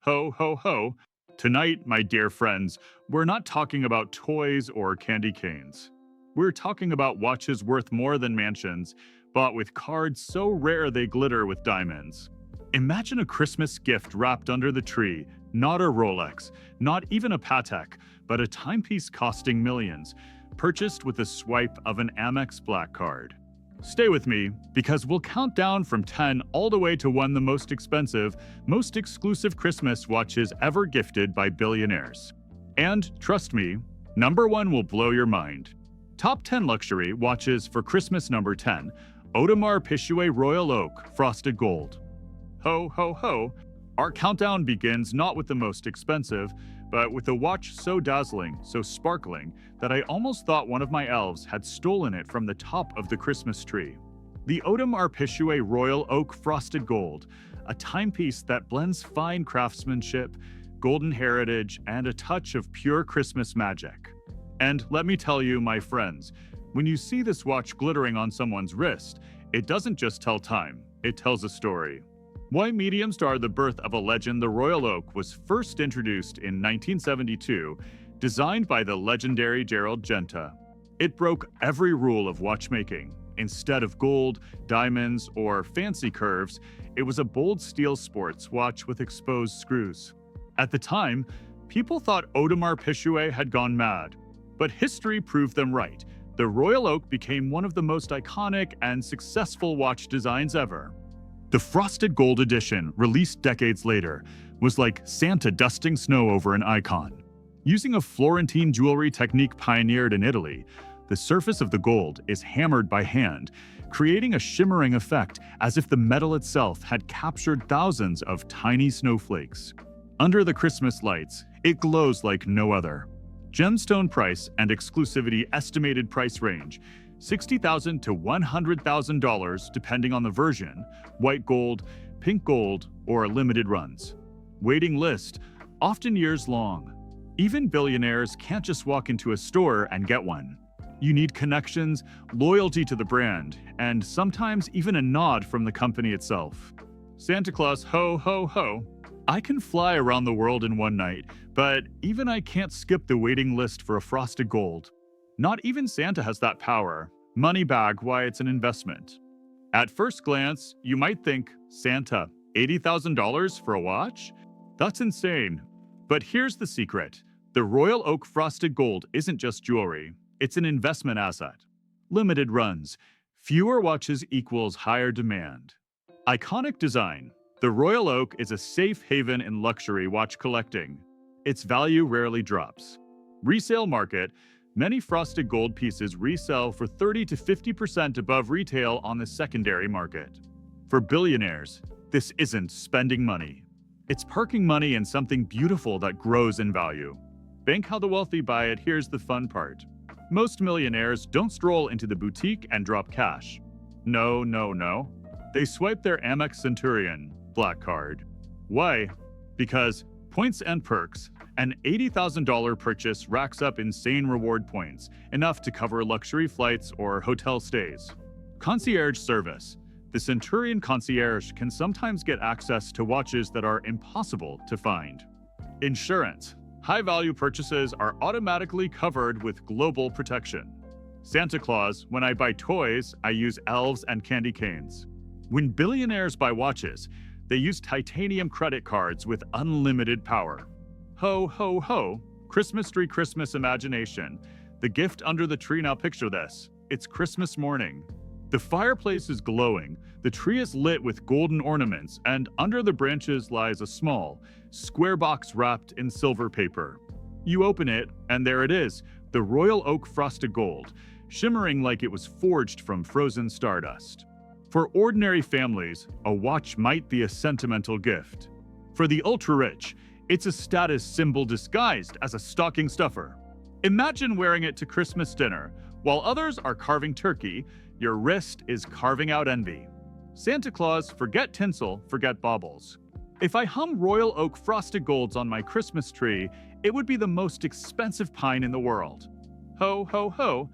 Ho, ho, ho. Tonight, my dear friends, we're not talking about toys or candy canes. We're talking about watches worth more than mansions, bought with cards so rare they glitter with diamonds. Imagine a Christmas gift wrapped under the tree, not a Rolex, not even a Patek, but a timepiece costing millions, purchased with a swipe of an Amex Black Card. Stay with me, because we'll count down from 10 all the way to one the most expensive, most exclusive Christmas watches ever gifted by billionaires. And, trust me, number 1 will blow your mind. Top 10 luxury watches for Christmas number 10, Audemars Piguet Royal Oak Frosted Gold. Ho, ho, ho. Our countdown begins not with the most expensive, but with a watch so dazzling, so sparkling, that I almost thought one of my elves had stolen it from the top of the Christmas tree. The Audemars Piguet Royal Oak Frosted Gold, a timepiece that blends fine craftsmanship, golden heritage, and a touch of pure Christmas magic. And let me tell you, my friends, when you see this watch glittering on someone's wrist, it doesn't just tell time, it tells a story. Why medium star the birth of a legend, the Royal Oak was first introduced in 1972, designed by the legendary Gerald Genta. It broke every rule of watchmaking. Instead of gold, diamonds, or fancy curves, it was a bold steel sports watch with exposed screws. At the time, people thought Audemars Piguet had gone mad, but history proved them right. The Royal Oak became one of the most iconic and successful watch designs ever. The Frosted Gold edition, released decades later, was like Santa dusting snow over an icon. Using a Florentine jewelry technique pioneered in Italy, the surface of the gold is hammered by hand, creating a shimmering effect as if the metal itself had captured thousands of tiny snowflakes. Under the Christmas lights, it glows like no other. Gemstone price and exclusivity estimated price range $60,000 to $100,000 depending on the version, white gold, pink gold, or limited runs. Waiting list, often years long. Even billionaires can't just walk into a store and get one. You need connections, loyalty to the brand, and sometimes even a nod from the company itself. Santa Claus, ho, ho, ho. I can fly around the world in one night, but even I can't skip the waiting list for a frosted gold. Not even Santa has that power. Money bag, why it's an investment. At first glance, you might think, Santa, $80,000 for a watch? That's insane. But here's the secret. The Royal Oak Frosted Gold isn't just jewelry. It's an investment asset. Limited runs. Fewer watches equals higher demand. Iconic design. The Royal Oak is a safe haven in luxury watch collecting. Its value rarely drops. Resale market. Many frosted gold pieces resell for 30 to 50% above retail on the secondary market. For billionaires, this isn't spending money. It's parking money in something beautiful that grows in value. Bank how the wealthy buy it. Here's the fun part. Most millionaires don't stroll into the boutique and drop cash. No, no, no. They swipe their Amex Centurion Black Card. Why? Because points and perks. An $80,000 purchase racks up insane reward points, enough to cover luxury flights or hotel stays. Concierge service. The Centurion concierge can sometimes get access to watches that are impossible to find. Insurance. High-value purchases are automatically covered with global protection. Santa Claus. When I buy toys, I use elves and candy canes. When billionaires buy watches, they use titanium credit cards with unlimited power. Ho, ho, ho. Christmas tree, Christmas imagination. The gift under the tree. Now picture this. It's Christmas morning. The fireplace is glowing, the tree is lit with golden ornaments, and under the branches lies a small, square box wrapped in silver paper. You open it, and there it is, the Royal Oak Frosted Gold, shimmering like it was forged from frozen stardust. For ordinary families, a watch might be a sentimental gift. For the ultra-rich, it's a status symbol disguised as a stocking stuffer. Imagine wearing it to Christmas dinner. While others are carving turkey, your wrist is carving out envy. Santa Claus, forget tinsel, forget baubles. If I hung Royal Oak Frosted Golds on my Christmas tree, it would be the most expensive pine in the world. Ho, ho, ho.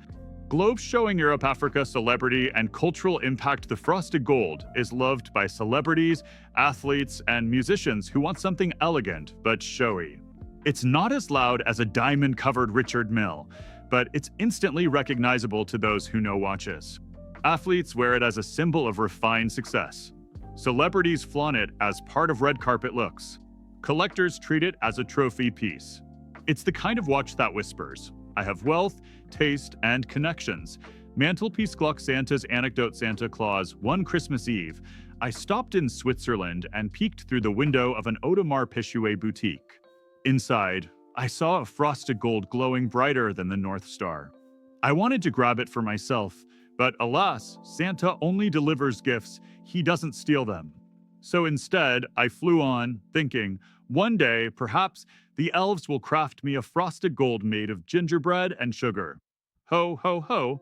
Globes showing Europe, Africa, celebrity, and cultural impact. The frosted gold is loved by celebrities, athletes, and musicians who want something elegant but showy. It's not as loud as a diamond-covered Richard Mille, but it's instantly recognizable to those who know watches. Athletes wear it as a symbol of refined success. Celebrities flaunt it as part of red carpet looks. Collectors treat it as a trophy piece. It's the kind of watch that whispers, "I have wealth, taste, and connections." Mantelpiece Gluck. Santa's anecdote. Santa Claus. One Christmas Eve, I stopped in Switzerland and peeked through the window of an Audemars Piguet boutique. Inside, I saw a frosted gold glowing brighter than the North Star. I wanted to grab it for myself, but alas, Santa only delivers gifts, he doesn't steal them. So instead, I flew on, thinking, one day, perhaps, the elves will craft me a frosted gold made of gingerbread and sugar. Ho, ho, ho.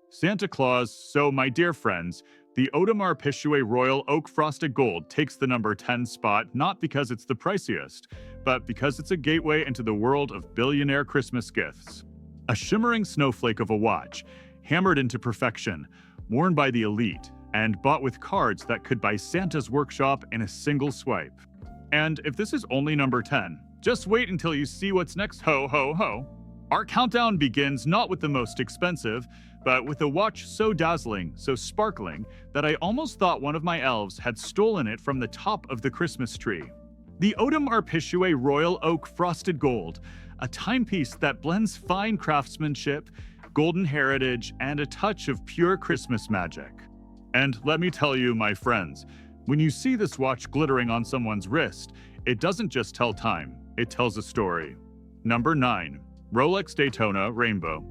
Santa Claus. So, my dear friends, the Audemars Piguet Royal Oak Frosted Gold takes the number 10 spot not because it's the priciest, but because it's a gateway into the world of billionaire Christmas gifts. A shimmering snowflake of a watch, hammered into perfection, worn by the elite, and bought with cards that could buy Santa's workshop in a single swipe. And if this is only number 10, just wait until you see what's next. Ho, ho, ho. Our countdown begins not with the most expensive, but with a watch so dazzling, so sparkling, that I almost thought one of my elves had stolen it from the top of the Christmas tree. The Audemars Piguet Royal Oak Frosted Gold, a timepiece that blends fine craftsmanship, golden heritage, and a touch of pure Christmas magic. And let me tell you, my friends, when you see this watch glittering on someone's wrist, it doesn't just tell time, it tells a story. Number 9. Rolex Daytona Rainbow.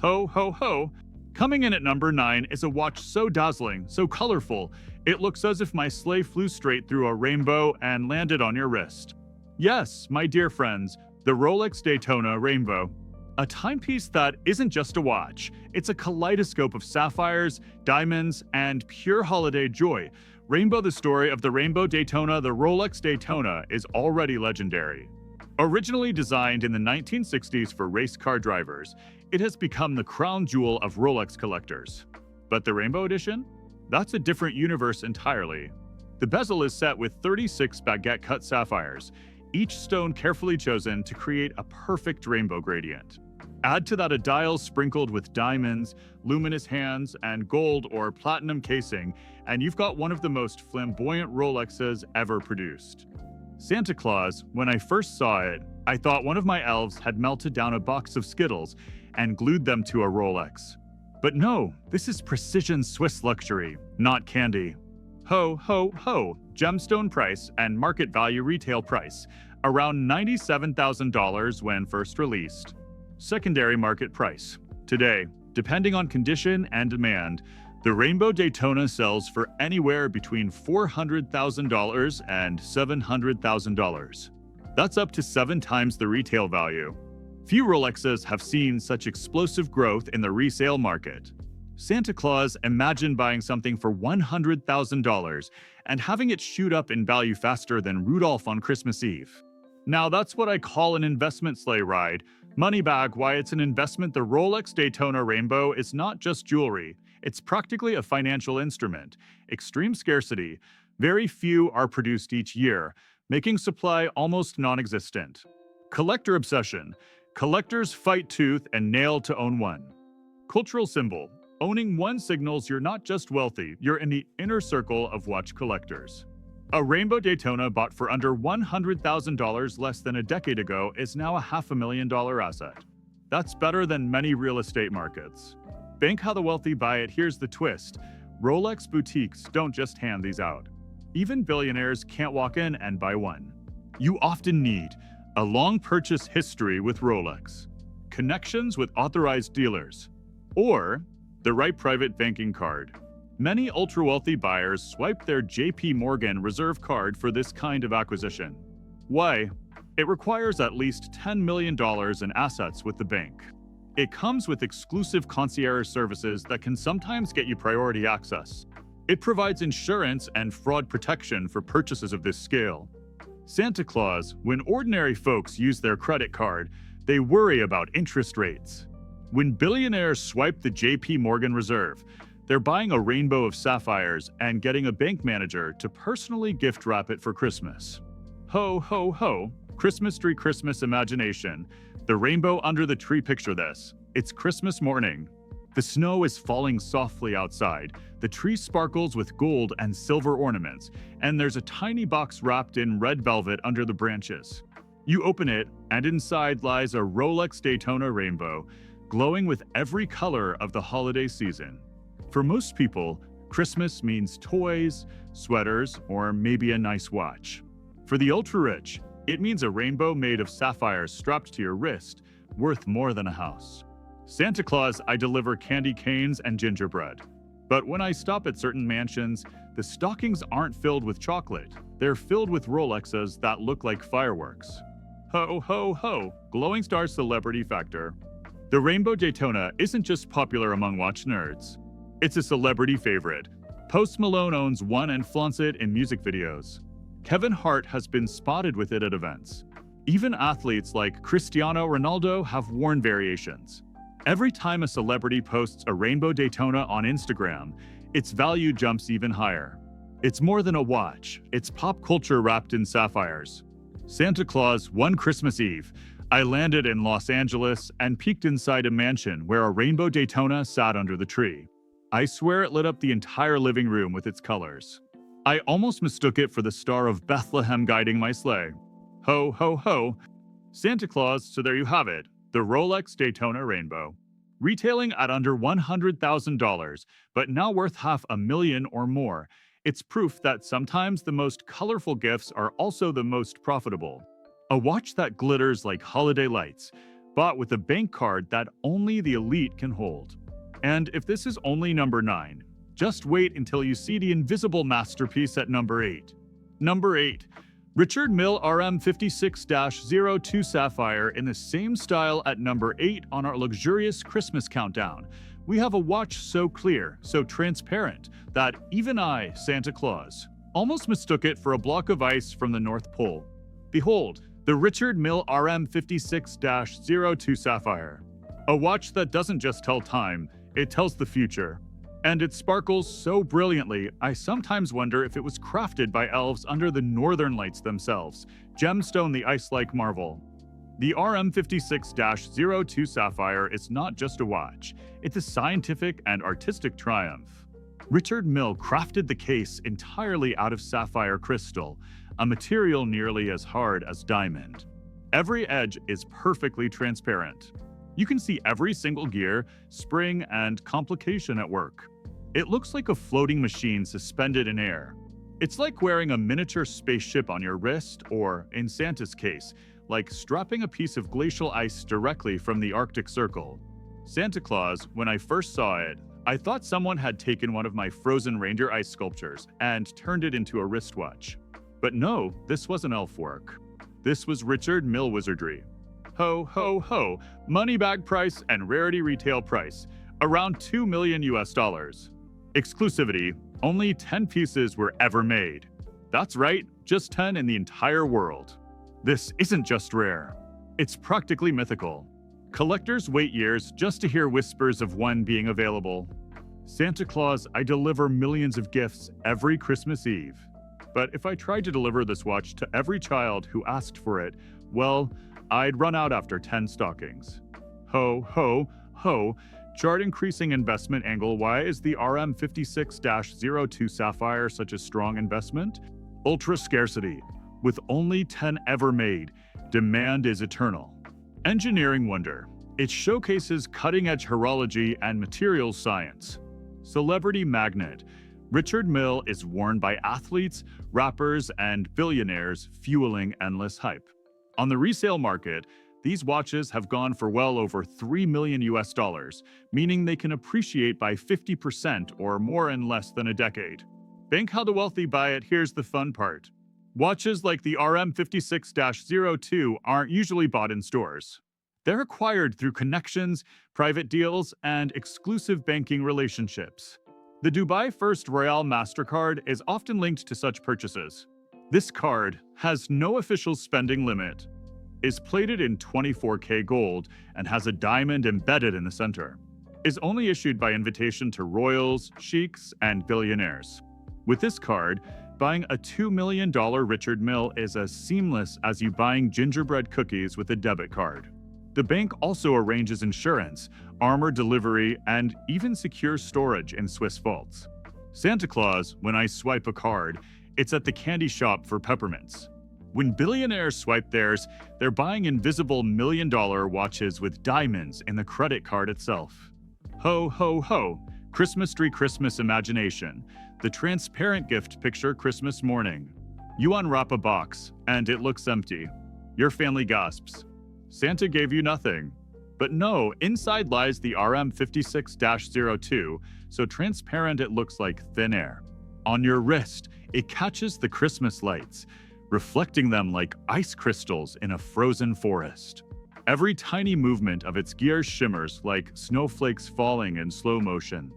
Ho, ho, ho. Coming in at number 9 is a watch so dazzling, so colorful, it looks as if my sleigh flew straight through a rainbow and landed on your wrist. Yes, my dear friends, the Rolex Daytona Rainbow. A timepiece that isn't just a watch, it's a kaleidoscope of sapphires, diamonds, and pure holiday joy. Rainbow. The story of the Rainbow Daytona. The Rolex Daytona is already legendary. Originally designed in the 1960s for race car drivers, it has become the crown jewel of Rolex collectors. But the Rainbow Edition? That's a different universe entirely. The bezel is set with 36 baguette-cut sapphires, each stone carefully chosen to create a perfect rainbow gradient. Add to that a dial sprinkled with diamonds, luminous hands, and gold or platinum casing, and you've got one of the most flamboyant Rolexes ever produced. Santa Claus, when I first saw it, I thought one of my elves had melted down a box of Skittles and glued them to a Rolex. But no, this is precision Swiss luxury, not candy. Ho, ho, ho, gemstone price and market value retail price, around $97,000 when first released. Secondary market price. Today, depending on condition and demand, the Rainbow Daytona sells for anywhere between $400,000 and $700,000. That's up to 7 times the retail value. Few Rolexes have seen such explosive growth in the resale market. Santa Claus imagined buying something for $100,000 and having it shoot up in value faster than Rudolph on Christmas Eve. Now that's what I call an investment sleigh ride. Money bag. Why it's an investment. The Rolex Daytona Rainbow is not just jewelry, it's practically a financial instrument. Extreme scarcity. Very few are produced each year, making supply almost non-existent. Collector obsession. Collectors fight tooth and nail to own one. Cultural symbol. Owning one signals you're not just wealthy, you're in the inner circle of watch collectors. A Rainbow Daytona bought for under $100,000 less than a decade ago is now a $500,000 asset. That's better than many real estate markets. Bank how the wealthy buy it. Here's the twist. Rolex boutiques don't just hand these out. Even billionaires can't walk in and buy one. You often need a long purchase history with Rolex, connections with authorized dealers, or the right private banking card. Many ultra-wealthy buyers swipe their JP Morgan Reserve card for this kind of acquisition. Why? It requires at least $10 million in assets with the bank. It comes with exclusive concierge services that can sometimes get you priority access. It provides insurance and fraud protection for purchases of this scale. Santa Claus, when ordinary folks use their credit card, they worry about interest rates. When billionaires swipe the JP Morgan Reserve, they're buying a rainbow of sapphires and getting a bank manager to personally gift wrap it for Christmas. Ho, ho, ho, Christmas tree Christmas imagination. The rainbow under the tree, picture this. It's Christmas morning. The snow is falling softly outside. The tree sparkles with gold and silver ornaments, and there's a tiny box wrapped in red velvet under the branches. You open it, and inside lies a Rolex Daytona rainbow, glowing with every color of the holiday season. For most people, Christmas means toys, sweaters, or maybe a nice watch. For the ultra-rich, it means a rainbow made of sapphires strapped to your wrist, worth more than a house. Santa Claus, I deliver candy canes and gingerbread. But when I stop at certain mansions, the stockings aren't filled with chocolate. They're filled with Rolexes that look like fireworks. Ho, ho, ho, glowing star celebrity factor. The Rainbow Daytona isn't just popular among watch nerds. It's a celebrity favorite. Post Malone owns one and flaunts it in music videos. Kevin Hart has been spotted with it at events. Even athletes like Cristiano Ronaldo have worn variations. Every time a celebrity posts a Rainbow Daytona on Instagram, its value jumps even higher. It's more than a watch, it's pop culture wrapped in sapphires. Santa Claus, one Christmas Eve, I landed in Los Angeles and peeked inside a mansion where a Rainbow Daytona sat under the tree. I swear it lit up the entire living room with its colors. I almost mistook it for the Star of Bethlehem guiding my sleigh. Ho, ho, ho. Santa Claus, so there you have it, the Rolex Daytona Rainbow. Retailing at under $100,000, but now worth $500,000 or more, it's proof that sometimes the most colorful gifts are also the most profitable. A watch that glitters like holiday lights, bought with a bank card that only the elite can hold. And if this is only number 9, just wait until you see the invisible masterpiece at number 8. Number 8. Richard Mille RM56-02 Sapphire in the same style at number 8 on our luxurious Christmas countdown. We have a watch so clear, so transparent, that even I, Santa Claus, almost mistook it for a block of ice from the North Pole. Behold, the Richard Mille RM56-02 Sapphire. A watch that doesn't just tell time, it tells the future. And it sparkles so brilliantly, I sometimes wonder if it was crafted by elves under the northern lights themselves, gemstone the ice-like marvel. The RM56-02 Sapphire is not just a watch, it's a scientific and artistic triumph. Richard Mille crafted the case entirely out of sapphire crystal, a material nearly as hard as diamond. Every edge is perfectly transparent. You can see every single gear, spring, and complication at work. It looks like a floating machine suspended in air. It's like wearing a miniature spaceship on your wrist, or, in Santa's case, like strapping a piece of glacial ice directly from the Arctic Circle. Santa Claus, when I first saw it, I thought someone had taken one of my frozen reindeer ice sculptures and turned it into a wristwatch. But no, this wasn't elf work. This was Richard Mille wizardry. Ho, ho, ho, money bag price and rarity retail price, around $2 million US. Exclusivity, only 10 pieces were ever made. That's right, just 10 in the entire world. This isn't just rare, it's practically mythical. Collectors wait years just to hear whispers of one being available. Santa Claus, I deliver millions of gifts every Christmas Eve. But if I tried to deliver this watch to every child who asked for it, well, I'd run out after 10 stockings. Ho, ho, ho, chart increasing investment angle. Why is the RM56-02 Sapphire such a strong investment? Ultra scarcity. With only 10 ever made, demand is eternal. Engineering wonder. It showcases cutting-edge horology and materials science. Celebrity magnet. Richard Mille is worn by athletes, rappers, and billionaires, fueling endless hype. On the resale market, these watches have gone for well over $3 million US, meaning they can appreciate by 50% or more in less than a decade. Bank how the wealthy buy it. Here's the fun part. Watches like the RM56-02 aren't usually bought in stores. They're acquired through connections, private deals, and exclusive banking relationships. The Dubai First Royale MasterCard is often linked to such purchases. This card has no official spending limit. is plated in 24K gold and has a diamond embedded in the center. Is only issued by invitation to royals, sheiks, and billionaires. With this card, buying a $2 million Richard Mille is as seamless as you buying gingerbread cookies with a debit card. The bank also arranges insurance, armored delivery, and even secure storage in Swiss vaults. Santa Claus, when I swipe a card, it's at the candy shop for peppermints. When billionaires swipe theirs, they're buying invisible $1 million watches with diamonds in the credit card itself. Ho, ho, ho, Christmas tree Christmas imagination, the transparent gift picture Christmas morning. You unwrap a box, and it looks empty. Your family gasps. Santa gave you nothing. But no, inside lies the RM56-02, so transparent it looks like thin air. On your wrist, it catches the Christmas lights, reflecting them like ice crystals in a frozen forest. Every tiny movement of its gears shimmers like snowflakes falling in slow motion.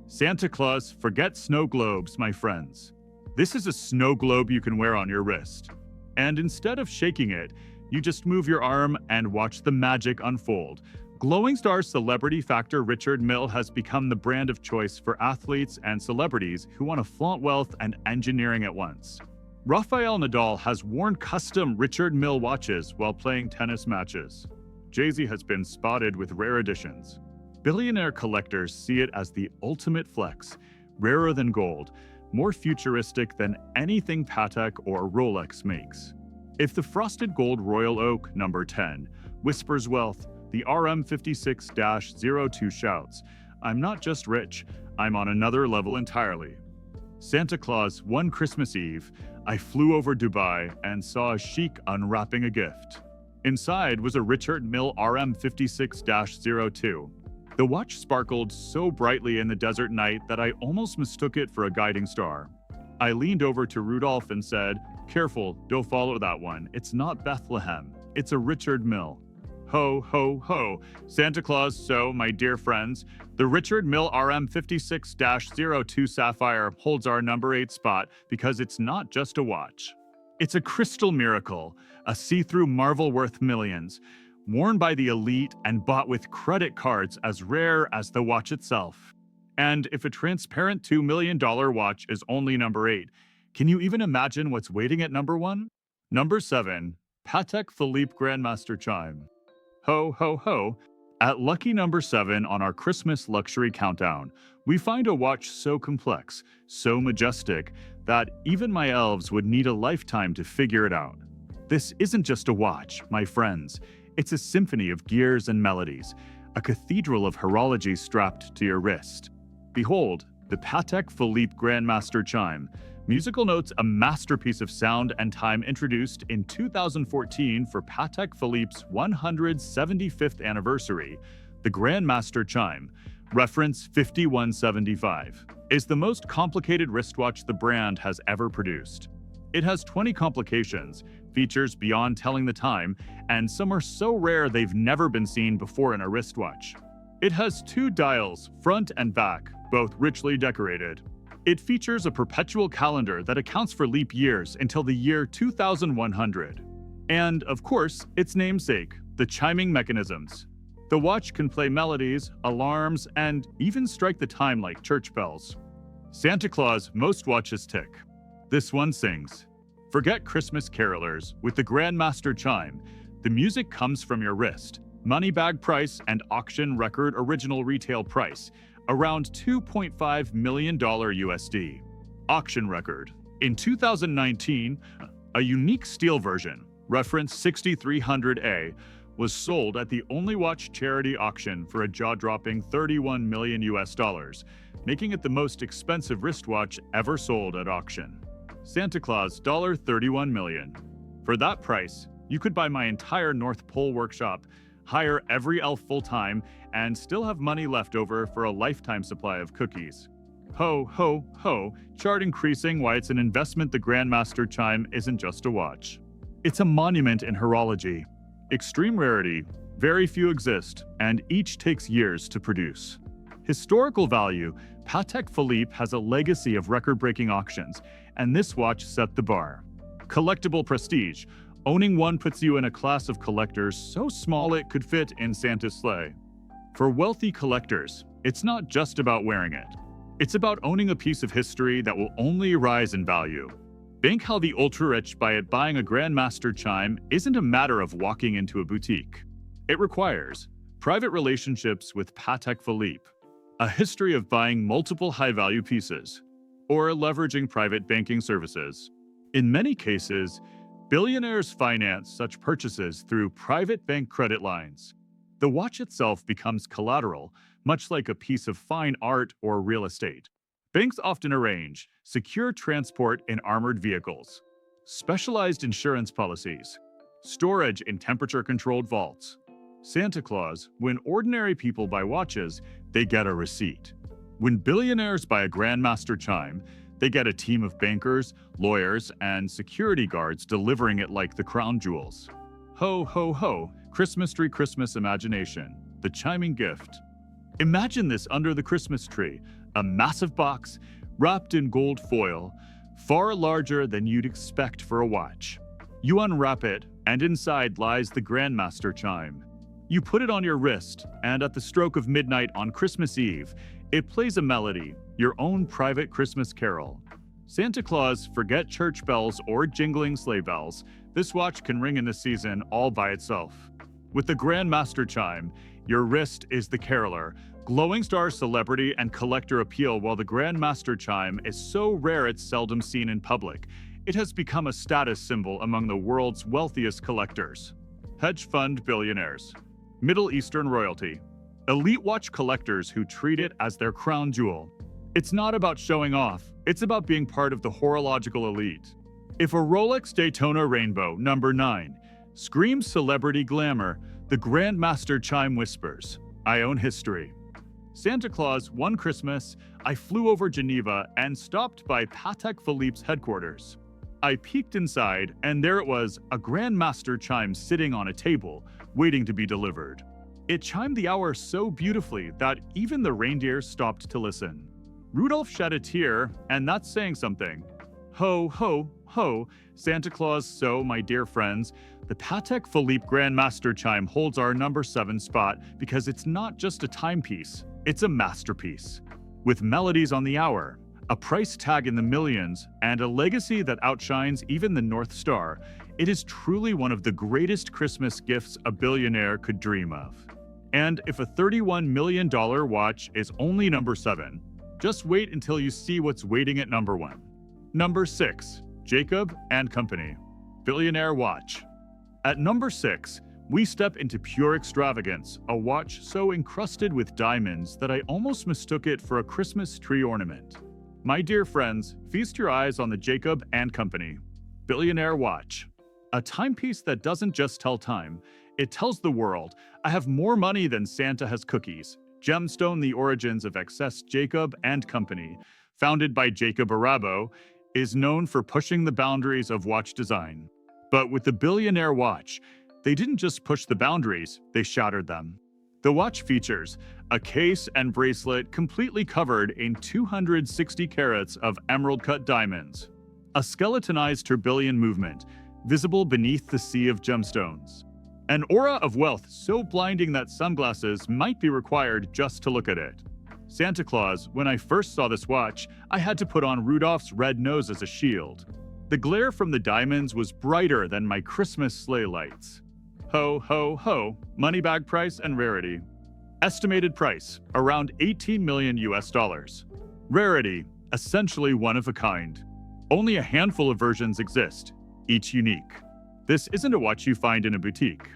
Santa Claus, forget snow globes, my friends. This is a snow globe you can wear on your wrist. And instead of shaking it, you just move your arm and watch the magic unfold. Glowing Star celebrity factor Richard Mille has become the brand of choice for athletes and celebrities who want to flaunt wealth and engineering at once. Rafael Nadal has worn custom Richard Mille watches while playing tennis matches. Jay-Z has been spotted with rare editions. Billionaire collectors see it as the ultimate flex, rarer than gold, more futuristic than anything Patek or Rolex makes. If the frosted gold Royal Oak No. 10 whispers wealth, the RM56-02 shouts, "I'm not just rich, I'm on another level entirely." Santa Claus, one Christmas Eve, I flew over Dubai and saw a sheik unwrapping a gift. Inside was a Richard Mille RM56-02. The watch sparkled so brightly in the desert night that I almost mistook it for a guiding star. I leaned over to Rudolph and said, "Careful, don't follow that one. It's not Bethlehem. It's a Richard Mille." Ho, ho, ho, Santa Claus, so, my dear friends, the Richard Mille RM56-02 Sapphire holds our number 8 spot because it's not just a watch. It's a crystal miracle, a see-through marvel worth millions, worn by the elite and bought with credit cards as rare as the watch itself. And if a transparent $2 million watch is only number 8, can you even imagine what's waiting at number 1? Number 7, Patek Philippe Grandmaster Chime. Ho, ho, ho. At lucky number 7 on our Christmas luxury countdown, we find a watch so complex, so majestic, that even my elves would need a lifetime to figure it out. This isn't just a watch, my friends. It's a symphony of gears and melodies, a cathedral of horology strapped to your wrist. Behold, the Patek Philippe Grandmaster Chime, musical notes a masterpiece of sound and time introduced in 2014 for Patek Philippe's 175th anniversary. The Grandmaster Chime, reference 5175, is the most complicated wristwatch the brand has ever produced. It has 20 complications, features beyond telling the time, and some are so rare they've never been seen before in a wristwatch. It has 2 dials, front and back, both richly decorated. It features a perpetual calendar that accounts for leap years until the year 2100. And, of course, its namesake, the chiming mechanisms. The watch can play melodies, alarms, and even strike the time like church bells. Santa Claus, most watches tick. This one sings. Forget Christmas carolers. With the Grandmaster Chime, the music comes from your wrist. Money bag price and auction record original retail price, around $2.5 million USD. Auction record. In 2019, a unique steel version, reference 6300A, was sold at the Only Watch charity auction for a jaw-dropping $31 million US, making it the most expensive wristwatch ever sold at auction. Santa Claus, $31 million. For that price, you could buy my entire North Pole workshop, hire every elf full-time, and still have money left over for a lifetime supply of cookies. Ho, ho, ho, chart increasing why it's an investment. The Grandmaster Chime isn't just a watch. It's a monument in horology. Extreme rarity, very few exist, and each takes years to produce. Historical value, Patek Philippe has a legacy of record-breaking auctions, and this watch set the bar. Collectible prestige, Owning one puts you in a class of collectors so small it could fit in Santa's sleigh. For wealthy collectors, it's not just about wearing it. It's about owning a piece of history that will only rise in value. Bank how the ultra-rich buy it. Buying a Grandmaster chime isn't a matter of walking into a boutique. It requires private relationships with Patek Philippe, a history of buying multiple high-value pieces, or leveraging private banking services. In many cases, billionaires finance such purchases through private bank credit lines. The watch itself becomes collateral, much like a piece of fine art or real estate. Banks often arrange secure transport in armored vehicles, specialized insurance policies, storage in temperature-controlled vaults. Santa Claus, when ordinary people buy watches, they get a receipt. When billionaires buy a Grandmaster chime, they get a team of bankers, lawyers, and security guards delivering it like the crown jewels. Ho, ho, ho, Christmas tree, Christmas imagination, the chiming gift. Imagine this under the Christmas tree, a massive box wrapped in gold foil, far larger than you'd expect for a watch. You unwrap it, and inside lies the Grandmaster chime. You put it on your wrist, and at the stroke of midnight on Christmas Eve, it plays a melody, your own private Christmas carol. Santa Claus, forget church bells or jingling sleigh bells. This watch can ring in the season all by itself. With the Grandmaster chime, your wrist is the caroler, glowing star celebrity and collector appeal. While the Grandmaster chime is so rare it's seldom seen in public, it has become a status symbol among the world's wealthiest collectors. Hedge fund billionaires, Middle Eastern royalty, elite watch collectors who treat it as their crown jewel. It's not about showing off, it's about being part of the horological elite. If a Rolex Daytona Rainbow No. 9 screams celebrity glamour, the Grandmaster chime whispers, I own history. Santa Claus, one Christmas, I flew over Geneva and stopped by Patek Philippe's headquarters. I peeked inside, and there it was, a Grandmaster chime sitting on a table, waiting to be delivered. It chimed the hour so beautifully that even the reindeer stopped to listen. Rudolph shed a tear, and that's saying something. Ho, ho, ho, Santa Claus. So, my dear friends, the Patek Philippe Grandmaster chime holds our number 7 spot because it's not just a timepiece, it's a masterpiece. With melodies on the hour, a price tag in the millions, and a legacy that outshines even the North Star, it is truly one of the greatest Christmas gifts a billionaire could dream of. And if a $31 million watch is only number 7, just wait until you see what's waiting at number 1. Number 6, Jacob & Company, Billionaire watch. At number 6, we step into pure extravagance, a watch so encrusted with diamonds that I almost mistook it for a Christmas tree ornament. My dear friends, feast your eyes on the Jacob & Company, Billionaire watch. A timepiece that doesn't just tell time, it tells the world, I have more money than Santa has cookies. Gemstone, the origins of excess. Jacob & Company, founded by Jacob Arabo, is known for pushing the boundaries of watch design. But with the Billionaire watch, they didn't just push the boundaries, they shattered them. The watch features a case and bracelet completely covered in 260 carats of emerald-cut diamonds, a skeletonized tourbillon movement visible beneath the sea of gemstones, an aura of wealth so blinding that sunglasses might be required just to look at it. Santa Claus, when I first saw this watch, I had to put on Rudolph's red nose as a shield. The glare from the diamonds was brighter than my Christmas sleigh lights. Ho, ho, ho, money bag price and rarity. Estimated price, around $18 million US. Rarity, essentially one of a kind. Only a handful of versions exist, each unique. This isn't a watch you find in a boutique.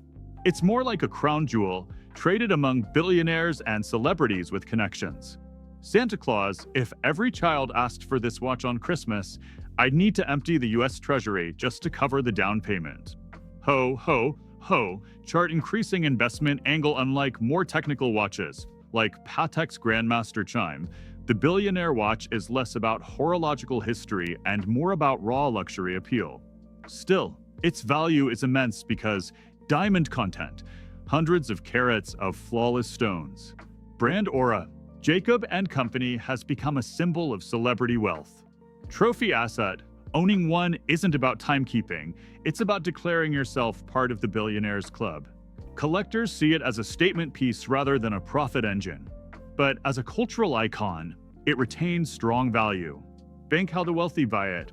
It's more like a crown jewel, traded among billionaires and celebrities with connections. Santa Claus, if every child asked for this watch on Christmas, I'd need to empty the US Treasury just to cover the down payment. Ho, ho, ho, chart increasing investment angle. Unlike more technical watches, like Patek's Grandmaster chime, the Billionaire watch is less about horological history and more about raw luxury appeal. Still, its value is immense because diamond content, hundreds of carats of flawless stones. Brand aura, Jacob & Company has become a symbol of celebrity wealth. Trophy asset, Owning one isn't about timekeeping, it's about declaring yourself part of the Billionaires Club. Collectors see it as a statement piece rather than a profit engine. But as a cultural icon, it retains strong value. Bank how the wealthy buy it.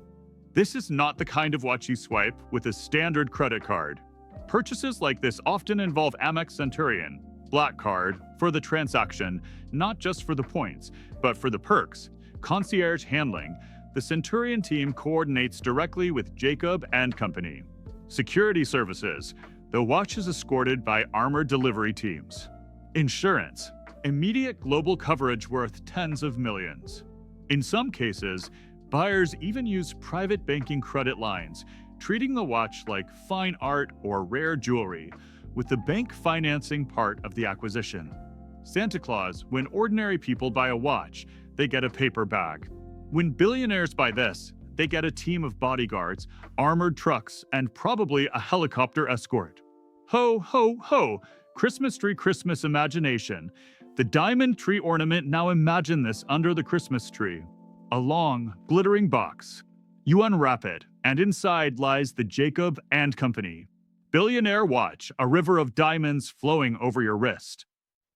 This is not the kind of watch you swipe with a standard credit card. Purchases like this often involve Amex Centurion, Black Card, for the transaction, not just for the points, but for the perks. Concierge handling. The Centurion team coordinates directly with Jacob and Company. Security services. The watch is escorted by armored delivery teams. Insurance. Immediate global coverage worth tens of millions. In some cases, buyers even use private banking credit lines, treating the watch like fine art or rare jewelry, with the bank financing part of the acquisition. Santa Claus, when ordinary people buy a watch, they get a paper bag. When billionaires buy this, they get a team of bodyguards, armored trucks, and probably a helicopter escort. Ho, ho, ho! Christmas tree Christmas imagination. The diamond tree ornament, now imagine this under the Christmas tree. A long, glittering box. You unwrap it, and inside lies the Jacob and Company Billionaire watch, a river of diamonds flowing over your wrist.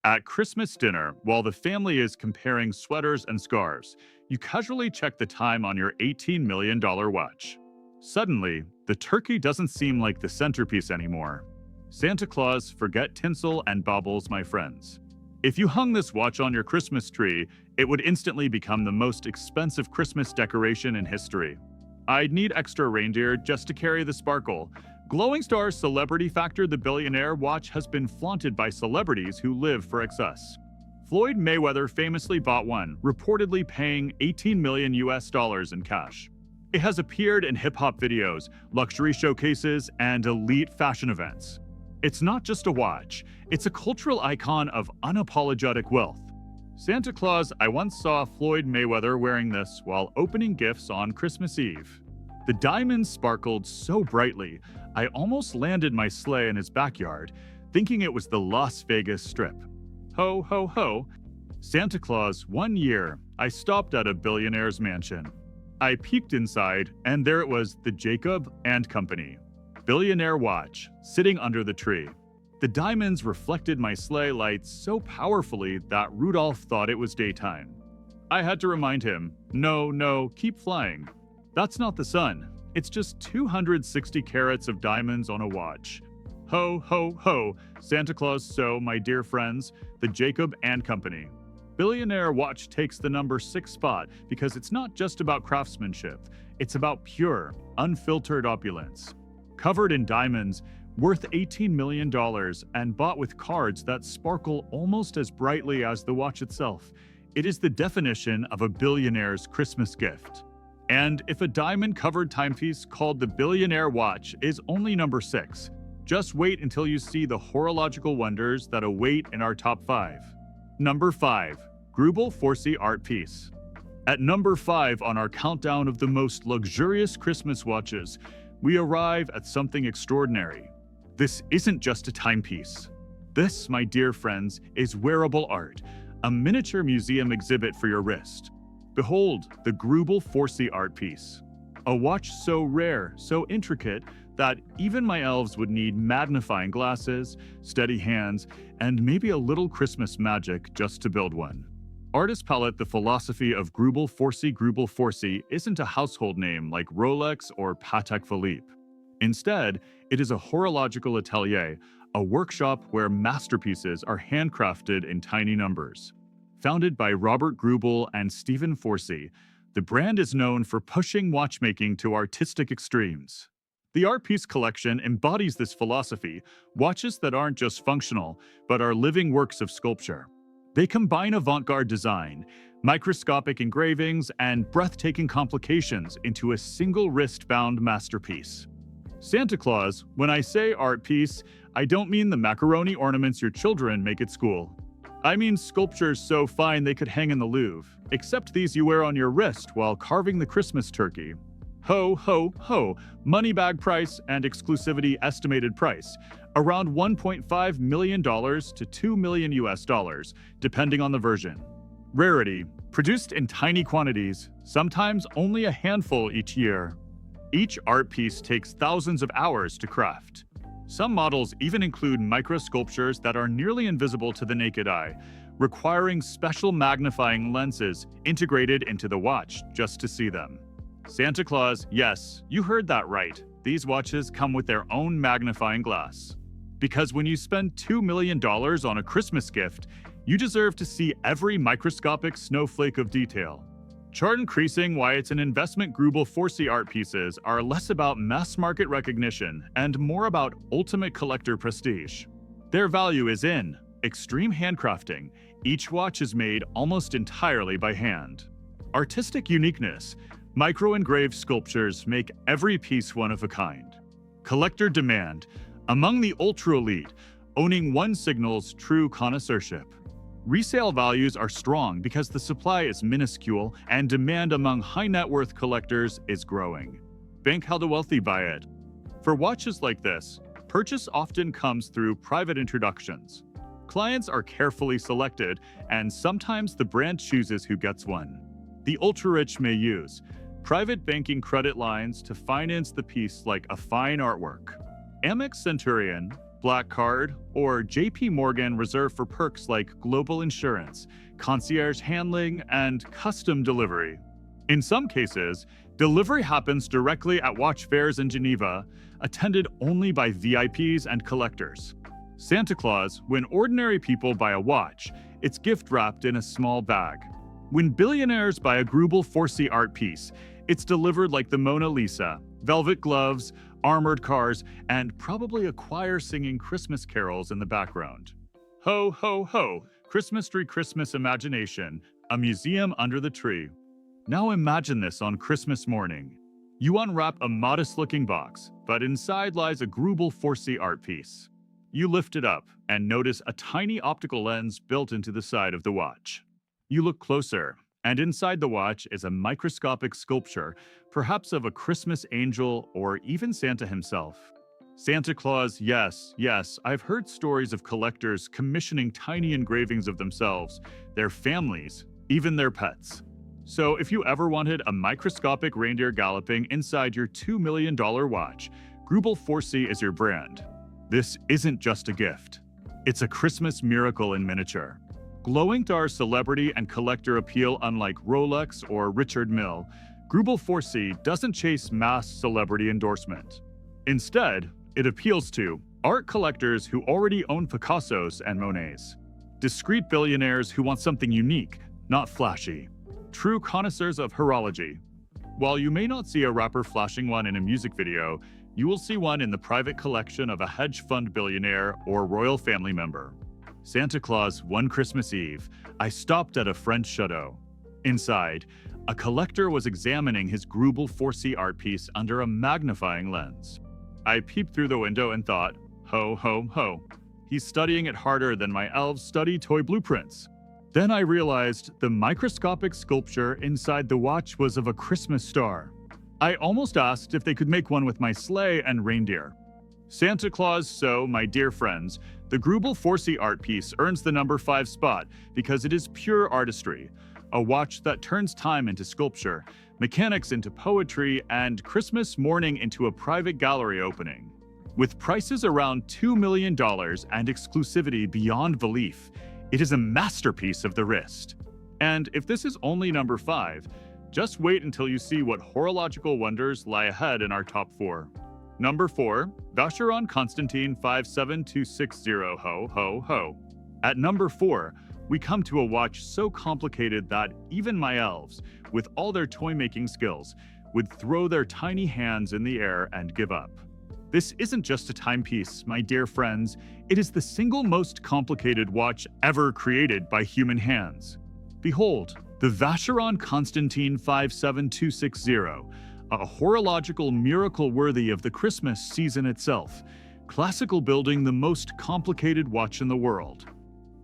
At Christmas dinner, while the family is comparing sweaters and scarves, you casually check the time on your $18 million watch. Suddenly, the turkey doesn't seem like the centerpiece anymore. Santa Claus, forget tinsel and baubles, my friends. If you hung this watch on your Christmas tree, it would instantly become the most expensive Christmas decoration in history. I'd need extra reindeer just to carry the sparkle. Glowing Star's celebrity factor, the Billionaire watch has been flaunted by celebrities who live for excess. Floyd Mayweather famously bought one, reportedly paying $18 million in cash. It has appeared in hip-hop videos, luxury showcases, and elite fashion events. It's not just a watch, it's a cultural icon of unapologetic wealth. Santa Claus, I once saw Floyd Mayweather wearing this while opening gifts on Christmas Eve. The diamonds sparkled so brightly, I almost landed my sleigh in his backyard, thinking it was the Las Vegas Strip. Ho, ho, ho. Santa Claus, one year, I stopped at a Billionaire's mansion. I peeked inside, and there it was, the Jacob and Company Billionaire watch, sitting under the tree. The diamonds reflected my sleigh lights so powerfully that Rudolph thought it was daytime. I had to remind him, no, keep flying. That's not the sun. It's just 260 carats of diamonds on a watch. Ho, ho, ho, Santa Claus. So, my dear friends, the Jacob and Company Billionaire watch takes the number 6 spot because it's not just about craftsmanship, it's about pure, unfiltered opulence. Covered in diamonds, worth $18 million and bought with cards that sparkle almost as brightly as the watch itself, it is the definition of a billionaire's Christmas gift. And if a diamond-covered timepiece called the Billionaire watch is only number 6, just wait until you see the horological wonders that await in our top 5. Number 5. Greubel Forsey Art Piece. At number 5 on our countdown of the most luxurious Christmas watches, we arrive at something extraordinary. This isn't just a timepiece. This, my dear friends, is wearable art, a miniature museum exhibit for your wrist. Behold, the Greubel Forsey art piece. A watch so rare, so intricate, that even my elves would need magnifying glasses, steady hands, and maybe a little Christmas magic just to build one. Artist palette. The philosophy of Greubel Forsey isn't a household name like Rolex or Patek Philippe. Instead, it is a horological atelier, a workshop where masterpieces are handcrafted in tiny numbers. Founded by Robert Greubel and Stephen Forsey, the brand is known for pushing watchmaking to artistic extremes. The art piece collection embodies this philosophy, watches that aren't just functional, but are living works of sculpture. They combine avant-garde design, microscopic engravings, and breathtaking complications into a single wrist-bound masterpiece. Santa Claus, when I say art piece, I don't mean the macaroni ornaments your children make at school. I mean sculptures so fine they could hang in the Louvre, except these you wear on your wrist while carving the Christmas turkey. Ho, ho, ho, money bag price and exclusivity estimated price, around $1.5 million to $2 million, depending on the version. Rarity, produced in tiny quantities, sometimes only a handful each year. Each art piece takes thousands of hours to craft. Some models even include microsculptures that are nearly invisible to the naked eye, requiring special magnifying lenses integrated into the watch just to see them. Santa Claus, yes, you heard that right. These watches come with their own magnifying glass. Because when you spend $2 million on a Christmas gift, you deserve to see every microscopic snowflake of detail. Chart increasing why it's an investment. Grubel 4C art pieces are less about mass market recognition and more about ultimate collector prestige. Their value is in extreme handcrafting. Each watch is made almost entirely by hand. Artistic uniqueness. Micro-engraved sculptures make every piece one of a kind. Collector demand. Among the ultra-elite, owning one signals true connoisseurship. Resale values are strong because the supply is minuscule and demand among high-net-worth collectors is growing. Bank how the wealthy buy it. For watches like this, purchase often comes through private introductions. Clients are carefully selected, and sometimes the brand chooses who gets one. The ultra-rich may use private banking credit lines to finance the piece like a fine artwork. Amex Centurion, Black Card, or JP Morgan reserve for perks like global insurance, concierge handling, and custom delivery. In some cases, delivery happens directly at watch fairs in Geneva, attended only by VIPs and collectors. Santa Claus, when ordinary people buy a watch, it's gift wrapped in a small bag. When billionaires buy a Grubel 4C art piece, it's delivered like the Mona Lisa, velvet gloves, armored cars, and probably a choir singing Christmas carols in the background. Ho, ho, ho, Christmas tree, Christmas imagination, a museum under the tree. Now imagine this on Christmas morning. You unwrap a modest-looking box, but inside lies a Grubel 4C art piece. You lift it up and notice a tiny optical lens built into the side of the watch. You look closer, and inside the watch is a microscopic sculpture, perhaps of a Christmas angel or even Santa himself. Santa Claus, yes, I've heard stories of collectors commissioning tiny engravings of themselves, their families, even their pets. So if you ever wanted a microscopic reindeer galloping inside your $2 million watch, Grubel 4C is your brand. This isn't just a gift. It's a Christmas miracle in miniature. Glowing to our celebrity and collector appeal, unlike Rolex or Richard Mille, Grubel 4C doesn't chase mass celebrity endorsement. Instead, it appeals to art collectors who already own Picassos and Monets, discreet billionaires who want something unique, not flashy, true connoisseurs of horology. While you may not see a rapper flashing one in a music video, you will see one in the private collection of a hedge fund billionaire or royal family member. Santa Claus, one Christmas Eve, I stopped at a French chateau. Inside, a collector was examining his Grubel 4C art piece under a magnifying lens. I peeped through the window and thought, ho, ho, ho. He's studying it harder than my elves study toy blueprints. Then I realized the microscopic sculpture inside the watch was of a Christmas star. I almost asked if they could make one with my sleigh and reindeer. Santa Claus, so, my dear friends, the Grubel 4C art piece earns the number 5 spot because it is pure artistry, a watch that turns time into sculpture, mechanics into poetry, and Christmas morning into a private gallery opening. With prices around $2 million and exclusivity beyond belief, it is a masterpiece of the wrist. And if this is only number 5, just wait until you see what horological wonders lie ahead in our top 4. Number 4, Vacheron Constantin 57260 ho ho ho. At number 4, we come to a watch so complicated that even my elves, with all their toy-making skills, would throw their tiny hands in the air and give up. This isn't just a timepiece, my dear friends. It is the single most complicated watch ever created by human hands. Behold, the Vacheron Constantin 57260, a horological miracle worthy of the Christmas season itself, classical building the most complicated watch in the world.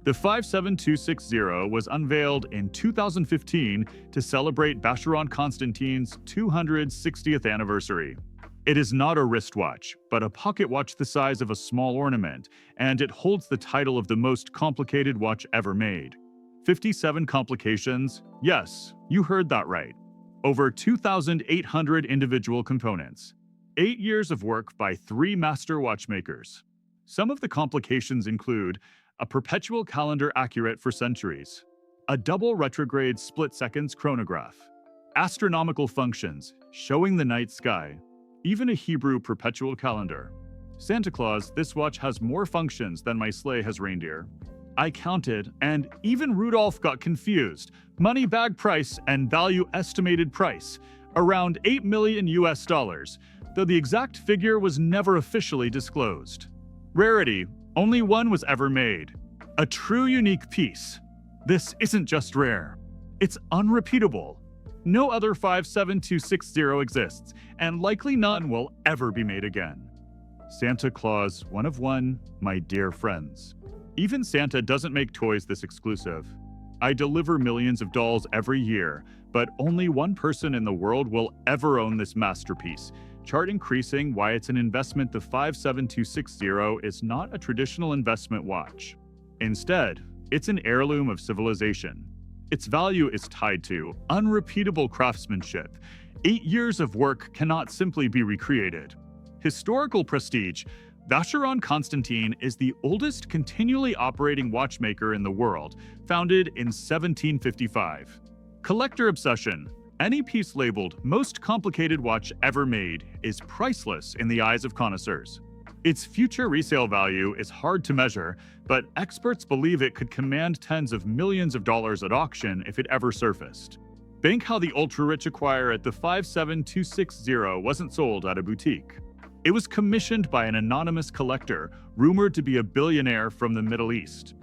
The 57260 was unveiled in 2015 to celebrate Vacheron Constantin's 260th anniversary. It is not a wristwatch, but a pocket watch the size of a small ornament, and it holds the title of the most complicated watch ever made. 57 complications? Yes, you heard that right. over 2,800 individual components, 8 years of work by 3 master watchmakers. Some of the complications include a perpetual calendar accurate for centuries, a double retrograde split-seconds chronograph, astronomical functions showing the night sky, even a Hebrew perpetual calendar. Santa Claus, this watch has more functions than my sleigh has reindeer. I counted, and even Rudolph got confused. Money bag price and value estimated price, around $8 million US, though the exact figure was never officially disclosed. Rarity, only one was ever made. A true unique piece. This isn't just rare, it's unrepeatable. No other 57260 exists, and likely none will ever be made again. Santa Claus, one of one, my dear friends. Even Santa doesn't make toys this exclusive. I deliver millions of dolls every year, but only one person in the world will ever own this masterpiece. Chart increasing why it's an investment. The 57260 is not a traditional investment watch. Instead, it's an heirloom of civilization. Its value is tied to unrepeatable craftsmanship. 8 years of work cannot simply be recreated. Historical prestige. Vacheron Constantin is the oldest continually operating watchmaker in the world, founded in 1755. Collector obsession. Any piece labeled most complicated watch ever made is priceless in the eyes of connoisseurs. Its future resale value is hard to measure, but experts believe it could command tens of millions of dollars at auction if it ever surfaced. Think how the ultra-rich acquire it. The 57260 wasn't sold at a boutique. It was commissioned by an anonymous collector, rumored to be a billionaire from the Middle East.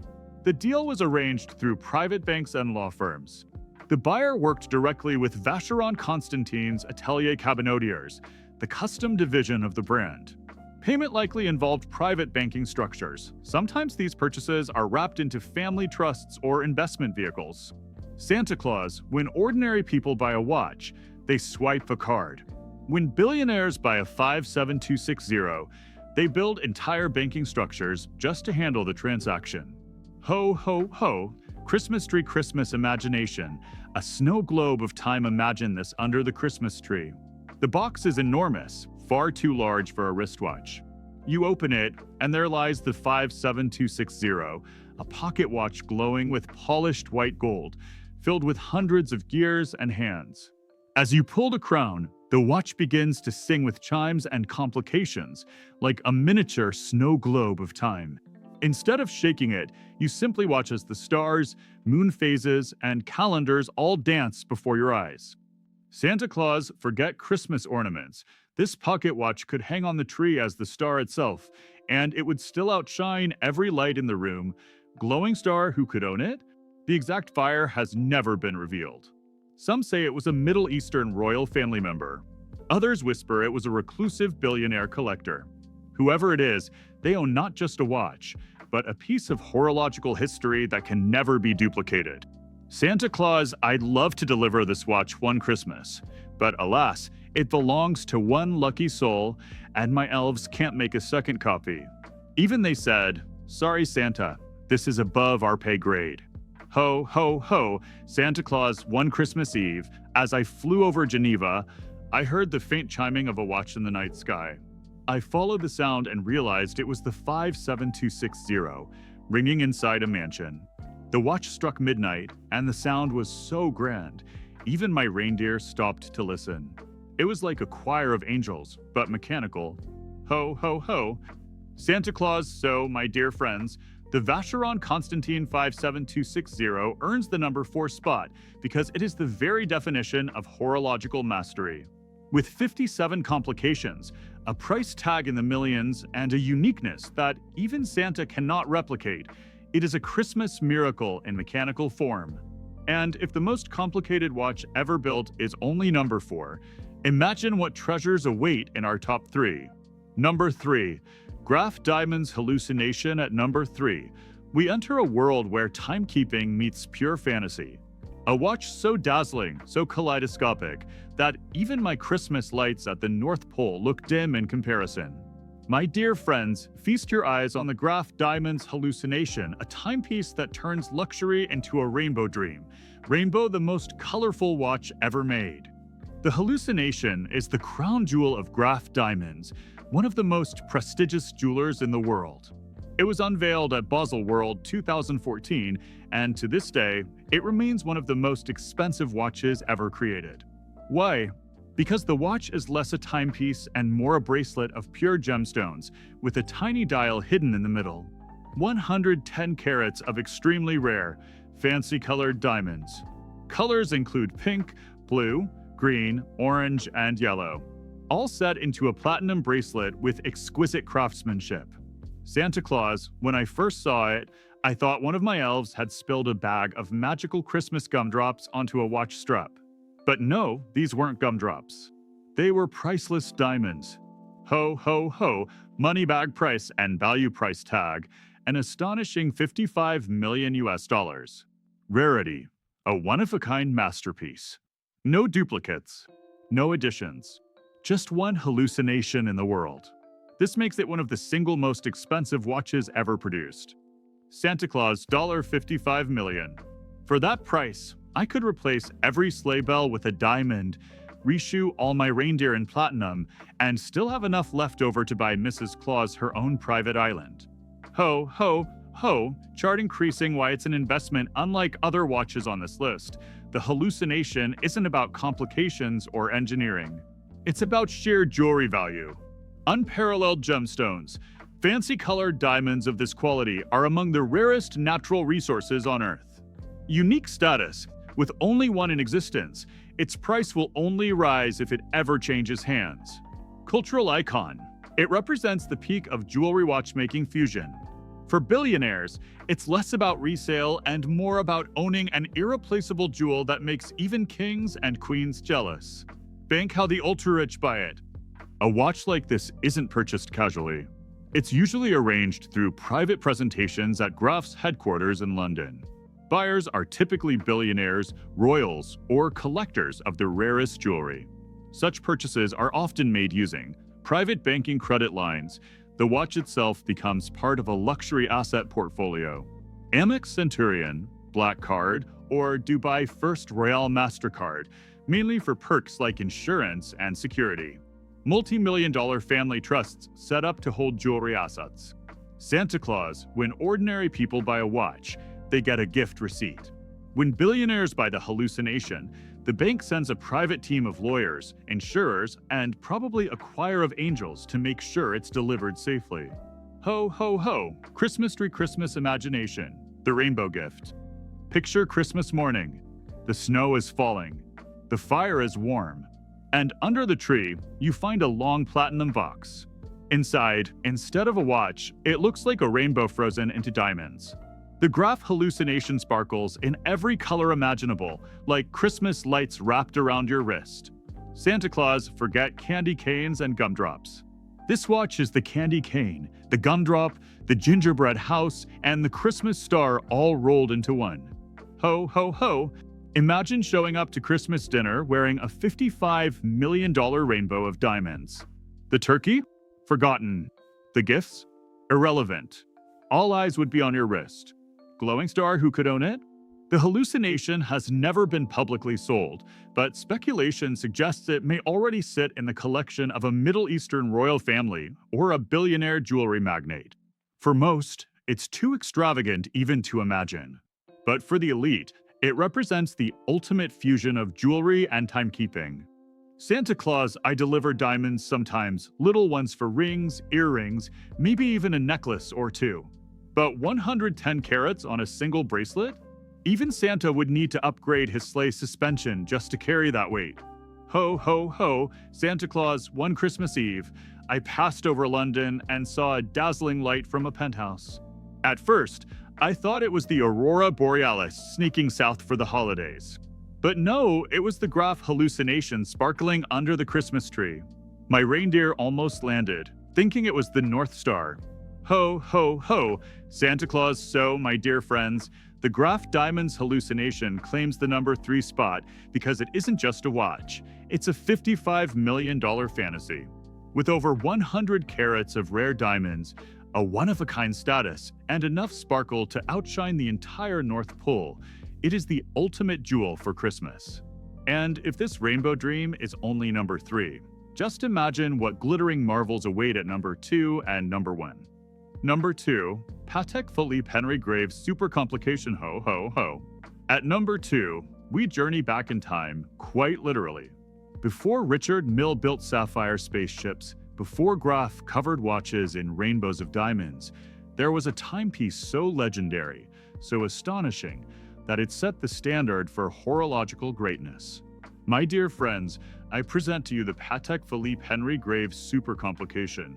The deal was arranged through private banks and law firms. The buyer worked directly with Vacheron Constantin's Atelier Cabinottiers, the custom division of the brand. Payment likely involved private banking structures. Sometimes these purchases are wrapped into family trusts or investment vehicles. Santa Claus, when ordinary people buy a watch, they swipe a card. When billionaires buy a 57260, they build entire banking structures just to handle the transaction. Ho, ho, ho, Christmas tree, Christmas imagination, a snow globe of time. Imagine this under the Christmas tree. The box is enormous, far too large for a wristwatch. You open it, and there lies the 57260, a pocket watch glowing with polished white gold, filled with hundreds of gears and hands. As you pull the crown, the watch begins to sing with chimes and complications, like a miniature snow globe of time. Instead of shaking it, you simply watch as the stars, moon phases, and calendars all dance before your eyes. Santa Claus, forget Christmas ornaments. This pocket watch could hang on the tree as the star itself, and it would still outshine every light in the room. Glowing star, who could own it? The exact buyer has never been revealed. Some say it was a Middle Eastern royal family member. Others whisper it was a reclusive billionaire collector. Whoever it is, they own not just a watch, but a piece of horological history that can never be duplicated. Santa Claus, I'd love to deliver this watch one Christmas, but alas, it belongs to one lucky soul, and my elves can't make a second copy. Even they said, sorry Santa, this is above our pay grade. Ho, ho, ho, Santa Claus, one Christmas Eve, as I flew over Geneva, I heard the faint chiming of a watch in the night sky. I followed the sound and realized it was the 57260, ringing inside a mansion. The watch struck midnight, and the sound was so grand, even my reindeer stopped to listen. It was like a choir of angels, but mechanical. Ho, ho, ho. Santa Claus, so, my dear friends, the Vacheron Constantin 57260 earns the number 4 spot because it is the very definition of horological mastery. With 57 complications, a price tag in the millions, and a uniqueness that even Santa cannot replicate, it is a Christmas miracle in mechanical form. And if the most complicated watch ever built is only number 4, imagine what treasures await in our top 3. Number 3. Graph Diamond's Hallucination. At number 3, we enter a world where timekeeping meets pure fantasy. A watch so dazzling, so kaleidoscopic, that even my Christmas lights at the North Pole look dim in comparison. My dear friends, feast your eyes on the Graph Diamond's Hallucination, a timepiece that turns luxury into a rainbow dream. Rainbow, the most colorful watch ever made. The hallucination is the crown jewel of Graf Diamonds, one of the most prestigious jewelers in the world. It was unveiled at Basel World 2014, and to this day, it remains one of the most expensive watches ever created. Why? Because the watch is less a timepiece and more a bracelet of pure gemstones, with a tiny dial hidden in the middle. 110 carats of extremely rare, fancy-colored diamonds. Colors include pink, blue, green, orange, and yellow, all set into a platinum bracelet with exquisite craftsmanship. Santa Claus, when I first saw it, I thought one of my elves had spilled a bag of magical Christmas gumdrops onto a watch strap. But no, these weren't gumdrops. They were priceless diamonds. Ho, ho, ho, money bag price and value price tag, an astonishing $55 million US. Rarity, a one-of-a-kind masterpiece. No duplicates, no additions, just one hallucination in the world. This makes it one of the single most expensive watches ever produced. Santa Claus $55 million. For that price, I could replace every sleigh bell with a diamond, reshoe all my reindeer in platinum, and still have enough left over to buy Mrs. Claus her own private island. Ho, ho, ho, chart increasing why it's an investment unlike other watches on this list. The hallucination isn't about complications or engineering. It's about sheer jewelry value. Unparalleled gemstones, fancy-colored diamonds of this quality are among the rarest natural resources on Earth. Unique status, with only one in existence, its price will only rise if it ever changes hands. Cultural icon, it represents the peak of jewelry watchmaking fusion. For billionaires, it's less about resale and more about owning an irreplaceable jewel that makes even kings and queens jealous. Bank how the ultra-rich buy it. A watch like this isn't purchased casually. It's usually arranged through private presentations at Graf's headquarters in London. Buyers are typically billionaires, royals, or collectors of the rarest jewelry. Such purchases are often made using private banking credit lines. The watch itself becomes part of a luxury asset portfolio. Amex Centurion, Black Card, or Dubai First Royale MasterCard, mainly for perks like insurance and security. Multi-million-dollar family trusts set up to hold jewelry assets. Santa Claus, when ordinary people buy a watch, they get a gift receipt. When billionaires buy the hallucination, the bank sends a private team of lawyers, insurers, and probably a choir of angels to make sure it's delivered safely. Ho, ho, ho, Christmas tree Christmas imagination, the rainbow gift. Picture Christmas morning. The snow is falling. The fire is warm. And under the tree, you find a long platinum box. Inside, instead of a watch, it looks like a rainbow frozen into diamonds. The Graf hallucination sparkles in every color imaginable, like Christmas lights wrapped around your wrist. Santa Claus, forget candy canes and gumdrops. This watch is the candy cane, the gumdrop, the gingerbread house, and the Christmas star all rolled into one. Ho, ho, ho. Imagine showing up to Christmas dinner wearing a $55 million rainbow of diamonds. The turkey? Forgotten. The gifts? Irrelevant. All eyes would be on your wrist. Glowing star, who could own it? The hallucination has never been publicly sold, but speculation suggests it may already sit in the collection of a Middle Eastern royal family or a billionaire jewelry magnate. For most, it's too extravagant even to imagine. But for the elite, it represents the ultimate fusion of jewelry and timekeeping. Santa Claus, I deliver diamonds sometimes, little ones for rings, earrings, maybe even a necklace or two. But 110 carats on a single bracelet? Even Santa would need to upgrade his sleigh suspension just to carry that weight. Ho, ho, ho, Santa Claus, one Christmas Eve, I passed over London and saw a dazzling light from a penthouse. At first, I thought it was the Aurora Borealis sneaking south for the holidays. But no, it was the Graf hallucination sparkling under the Christmas tree. My reindeer almost landed, thinking it was the North Star. Ho, ho, ho, Santa Claus, so, my dear friends, the Graf Diamonds hallucination claims the number 3 spot because it isn't just a watch, it's a $55 million fantasy. With over 100 carats of rare diamonds, a one-of-a-kind status, and enough sparkle to outshine the entire North Pole, it is the ultimate jewel for Christmas. And if this rainbow dream is only number 3, just imagine what glittering marvels await at number 2 and number 1. Number 2, Patek Philippe Henry Graves Super Complication Ho Ho Ho. At number 2, we journey back in time, quite literally. Before Richard Mille built sapphire spaceships, before Graf covered watches in rainbows of diamonds, there was a timepiece so legendary, so astonishing, that it set the standard for horological greatness. My dear friends, I present to you the Patek Philippe Henry Graves Super Complication.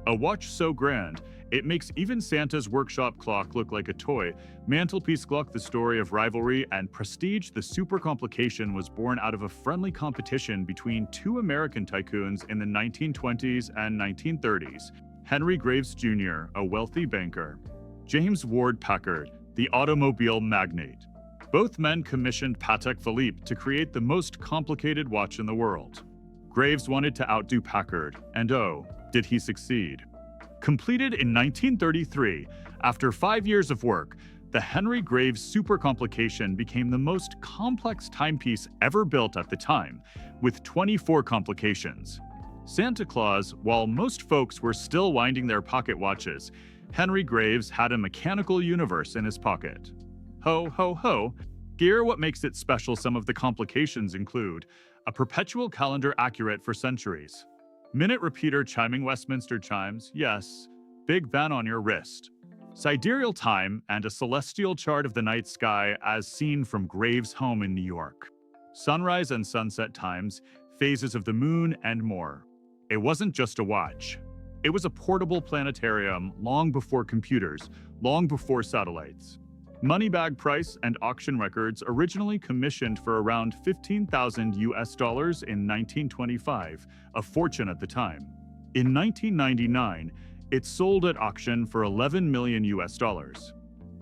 A watch so grand, it makes even Santa's workshop clock look like a toy. Mantelpiece clock, the story of rivalry and prestige. The Super Complication was born out of a friendly competition between two American tycoons in the 1920s and 1930s. Henry Graves Jr., a wealthy banker. James Ward Packard, the automobile magnate. Both men commissioned Patek Philippe to create the most complicated watch in the world. Graves wanted to outdo Packard, and oh, did he succeed. Completed in 1933, after 5 years of work, the Henry Graves Super Complication became the most complex timepiece ever built at the time, with 24 complications. Santa Claus, while most folks were still winding their pocket watches, Henry Graves had a mechanical universe in his pocket. Ho, ho, ho. Here, what makes it special, some of the complications include a perpetual calendar accurate for centuries, minute repeater chiming Westminster chimes, yes, Big Ben on your wrist, sidereal time, and a celestial chart of the night sky as seen from Graves' home in New York, sunrise and sunset times, phases of the moon, and more. It wasn't just a watch. It was a portable planetarium long before computers, long before satellites. Moneybag price and auction records originally commissioned for around $15,000 in 1925, a fortune at the time. In 1999, it sold at auction for $11 million.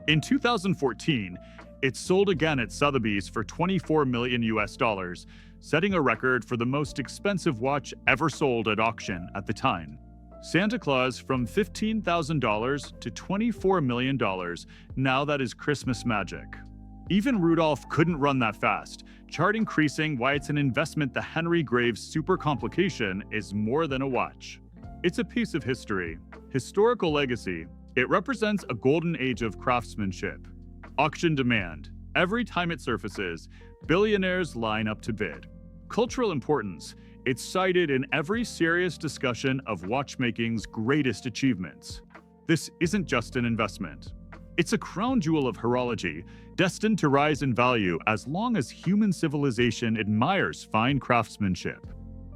In 2014, it sold again at Sotheby's for $24 million, setting a record for the most expensive watch ever sold at auction at the time. Santa Claus from $15,000 to $24 million, now that is Christmas magic. Even Rudolph couldn't run that fast, chart increasing why it's an investment. The Henry Graves Super Complication is more than a watch. It's a piece of history, historical legacy. It represents a golden age of craftsmanship. Auction demand. Every time it surfaces, billionaires line up to bid. Cultural importance. It's cited in every serious discussion of watchmaking's greatest achievements. This isn't just an investment. It's a crown jewel of horology, destined to rise in value as long as human civilization admires fine craftsmanship.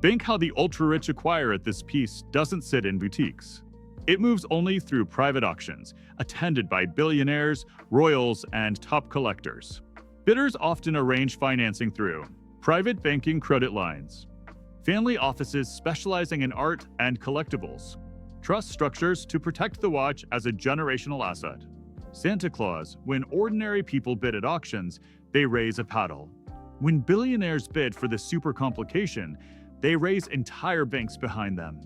Think how the ultra-rich acquire at this piece doesn't sit in boutiques. It moves only through private auctions, attended by billionaires, royals, and top collectors. Bidders often arrange financing through private banking credit lines, family offices specializing in art and collectibles, trust structures to protect the watch as a generational asset. Santa Claus, when ordinary people bid at auctions, they raise a paddle. When billionaires bid for the Super Complication, they raise entire banks behind them.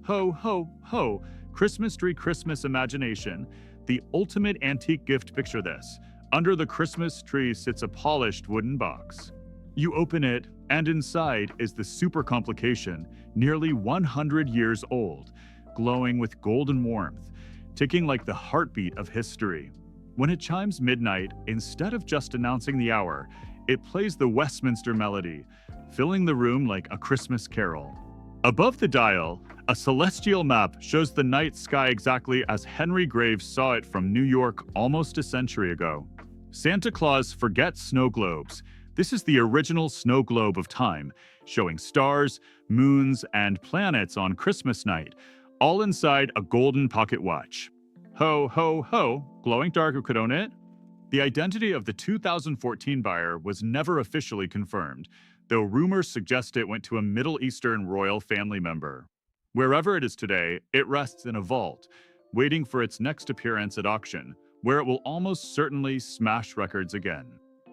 Ho, ho, ho, Christmas tree, Christmas imagination, the ultimate antique gift. Picture this. Under the Christmas tree sits a polished wooden box. You open it, and inside is the Super Complication, nearly 100 years old, glowing with golden warmth, ticking like the heartbeat of history. When it chimes midnight, instead of just announcing the hour, it plays the Westminster melody, filling the room like a Christmas carol. Above the dial, a celestial map shows the night sky exactly as Henry Graves saw it from New York almost a century ago. Santa Claus forgets snow globes. This is the original snow globe of time, showing stars, moons, and planets on Christmas night, all inside a golden pocket watch. Ho, ho, ho, glowing dark, who could own it? The identity of the 2014 buyer was never officially confirmed, though rumors suggest it went to a Middle Eastern royal family member. Wherever it is today, it rests in a vault, waiting for its next appearance at auction, where it will almost certainly smash records again.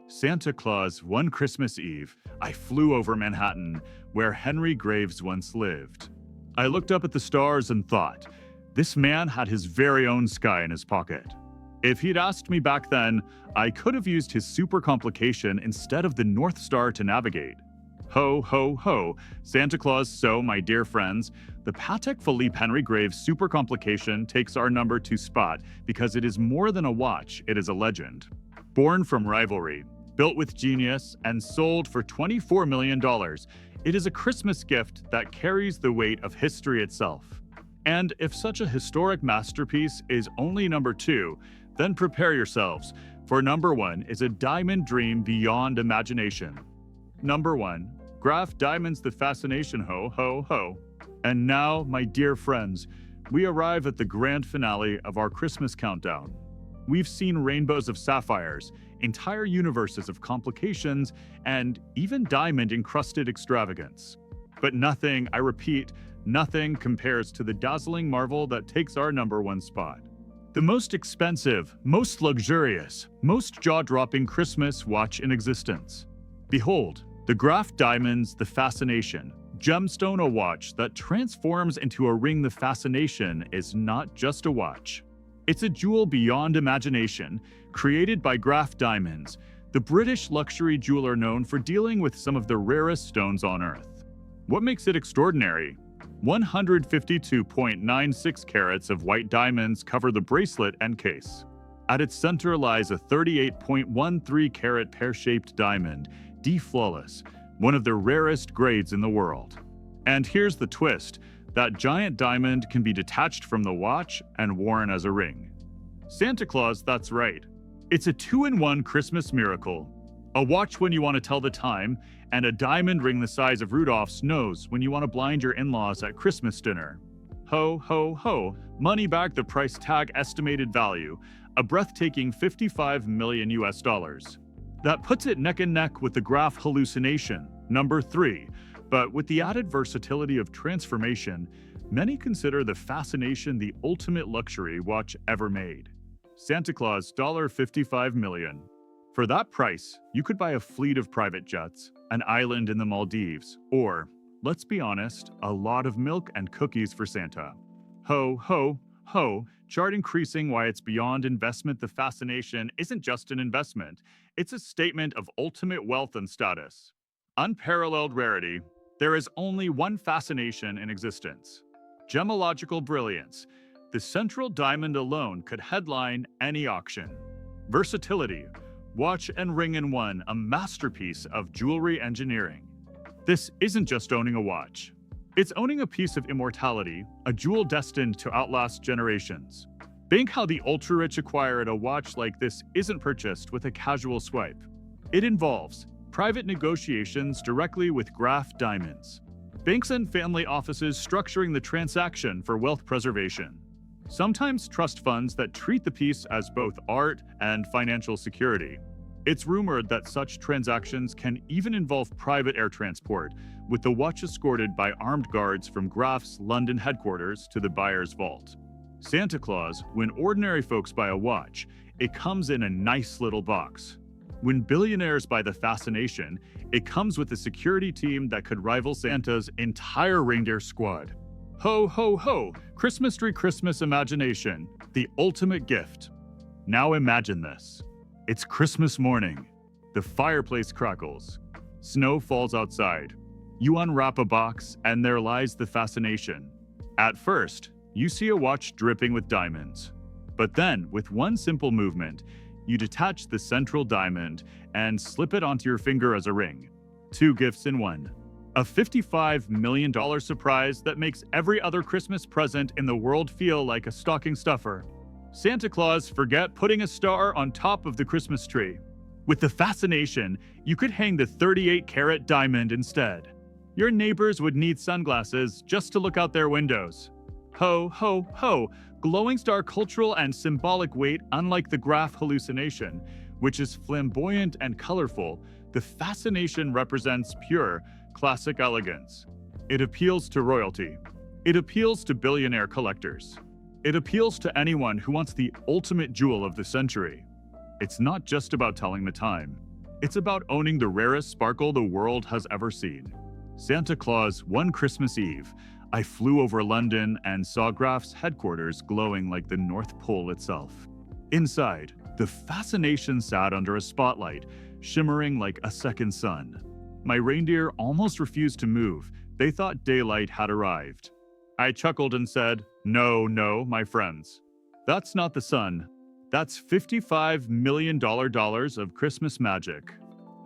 Santa Claus, one Christmas Eve, I flew over Manhattan, where Henry Graves once lived. I looked up at the stars and thought, this man had his very own sky in his pocket. If he'd asked me back then, I could have used his Super Complication instead of the North Star to navigate. Ho, ho, ho, Santa Claus. So, my dear friends, the Patek Philippe Henry Grave super complication takes our number 2 spot because it is more than a watch, it is a legend. Born from rivalry, built with genius, and sold for $24 million, it is a Christmas gift that carries the weight of history itself. And if such a historic masterpiece is only number 2, then prepare yourselves, for number 1 is a diamond dream beyond imagination. Number 1. Graph Diamonds, the fascination. Ho, ho, ho. And now, my dear friends, we arrive at the grand finale of our Christmas countdown. We've seen rainbows of sapphires, entire universes of complications, and even diamond-encrusted extravagance. But nothing, I repeat, nothing compares to the dazzling marvel that takes our number 1 spot. The most expensive, most luxurious, most jaw-dropping Christmas watch in existence. Behold, the Graph Diamonds, the fascination. Gemstone, a watch that transforms into a ring. The fascination is not just a watch. It's a jewel beyond imagination, created by Graph Diamonds, the British luxury jeweler known for dealing with some of the rarest stones on Earth. What makes it extraordinary? 152.96 carats of white diamonds cover the bracelet and case. At its center lies a 38.13 carat pear-shaped diamond, D-flawless, one of the rarest grades in the world. And here's the twist. That giant diamond can be detached from the watch and worn as a ring. Santa Claus, that's right. It's a 2-in-1 Christmas miracle. A watch when you want to tell the time, and a diamond ring the size of Rudolph's nose when you want to blind your in-laws at Christmas dinner. Ho, ho, ho, money back. The price tag estimated value, a breathtaking $55 million. That puts it neck and neck with the Graph hallucination, number 3. But with the added versatility of transformation, many consider the fascination the ultimate luxury watch ever made. Santa Claus, $55 million. For that price, you could buy a fleet of private jets, an island in the Maldives, or, let's be honest, a lot of milk and cookies for Santa. Ho, ho, ho, chart increasing why it's beyond investment. The fascination isn't just an investment, it's a statement of ultimate wealth and status. Unparalleled rarity. There is only one fascination in existence. Gemological brilliance. The central diamond alone could headline any auction. Versatility. Watch and ring in one, a masterpiece of jewelry engineering. This isn't just owning a watch. It's owning a piece of immortality, a jewel destined to outlast generations. Think how the ultra-rich acquire a watch like this isn't purchased with a casual swipe. It involves private negotiations directly with Graph Diamonds. Banks and family offices structuring the transaction for wealth preservation. Sometimes trust funds that treat the piece as both art and financial security. It's rumored that such transactions can even involve private air transport, with the watch escorted by armed guards from Graph's London headquarters to the buyer's vault. Santa Claus, when ordinary folks buy a watch, it comes in a nice little box. When billionaires buy the fascination, it comes with a security team that could rival Santa's entire reindeer squad. Ho, ho, ho, Christmas tree Christmas imagination, the ultimate gift. Now imagine this. It's Christmas morning. The fireplace crackles. Snow falls outside. You unwrap a box, and there lies the fascination. At first, you see a watch dripping with diamonds. But then, with one simple movement, you detach the central diamond and slip it onto your finger as a ring. 2 gifts in one. A $55 million surprise that makes every other Christmas present in the world feel like a stocking stuffer. Santa Claus, forget putting a star on top of the Christmas tree. With the fascination, you could hang the 38-carat diamond instead. Your neighbors would need sunglasses just to look out their windows. Ho, ho, ho, glowing star cultural and symbolic weight. Unlike the Graph hallucination, which is flamboyant and colorful, the fascination represents pure, classic elegance. It appeals to royalty. It appeals to billionaire collectors. It appeals to anyone who wants the ultimate jewel of the century. It's not just about telling the time. It's about owning the rarest sparkle the world has ever seen. Santa Claus, one Christmas Eve, I flew over London and saw Graph's headquarters glowing like the North Pole itself. Inside, the fascination sat under a spotlight, shimmering like a second sun. My reindeer almost refused to move. They thought daylight had arrived. I chuckled and said, "No, no, my friends. That's not the sun. That's $55 million of Christmas magic.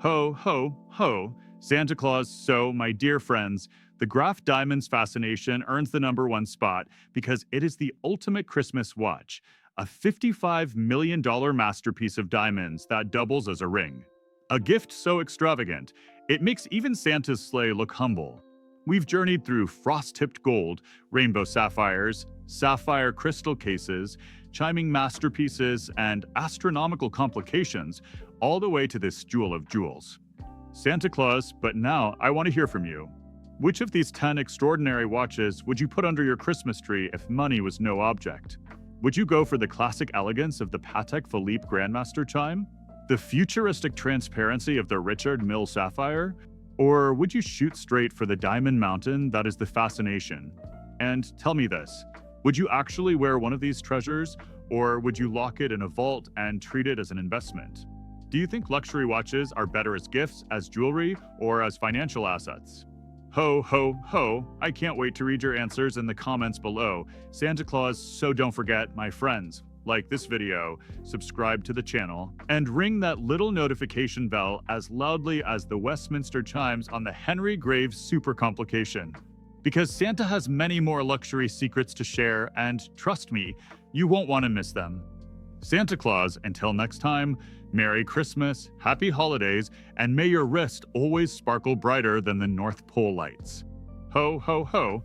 Ho, ho, ho, Santa Claus." So, my dear friends, the Graf Diamonds fascination earns the #1 spot because it is the ultimate Christmas watch, a $55 million masterpiece of diamonds that doubles as a ring. A gift so extravagant, it makes even Santa's sleigh look humble. We've journeyed through frost-tipped gold, rainbow sapphires, sapphire crystal cases, chiming masterpieces, and astronomical complications, all the way to this jewel of jewels. Santa Claus, but now I want to hear from you. Which of these 10 extraordinary watches would you put under your Christmas tree if money was no object? Would you go for the classic elegance of the Patek Philippe Grandmaster chime? The futuristic transparency of the Richard Mille sapphire? Or would you shoot straight for the diamond mountain that is the fascination? And tell me this, would you actually wear one of these treasures, or would you lock it in a vault and treat it as an investment? Do you think luxury watches are better as gifts, as jewelry, or as financial assets? Ho, ho, ho, I can't wait to read your answers in the comments below. Santa Claus, so don't forget, my friends, like this video, subscribe to the channel, and ring that little notification bell as loudly as the Westminster chimes on the Henry Graves super complication. Because Santa has many more luxury secrets to share, and trust me, you won't want to miss them. Santa Claus, until next time, Merry Christmas, Happy Holidays, and may your wrist always sparkle brighter than the North Pole lights. Ho, ho, ho.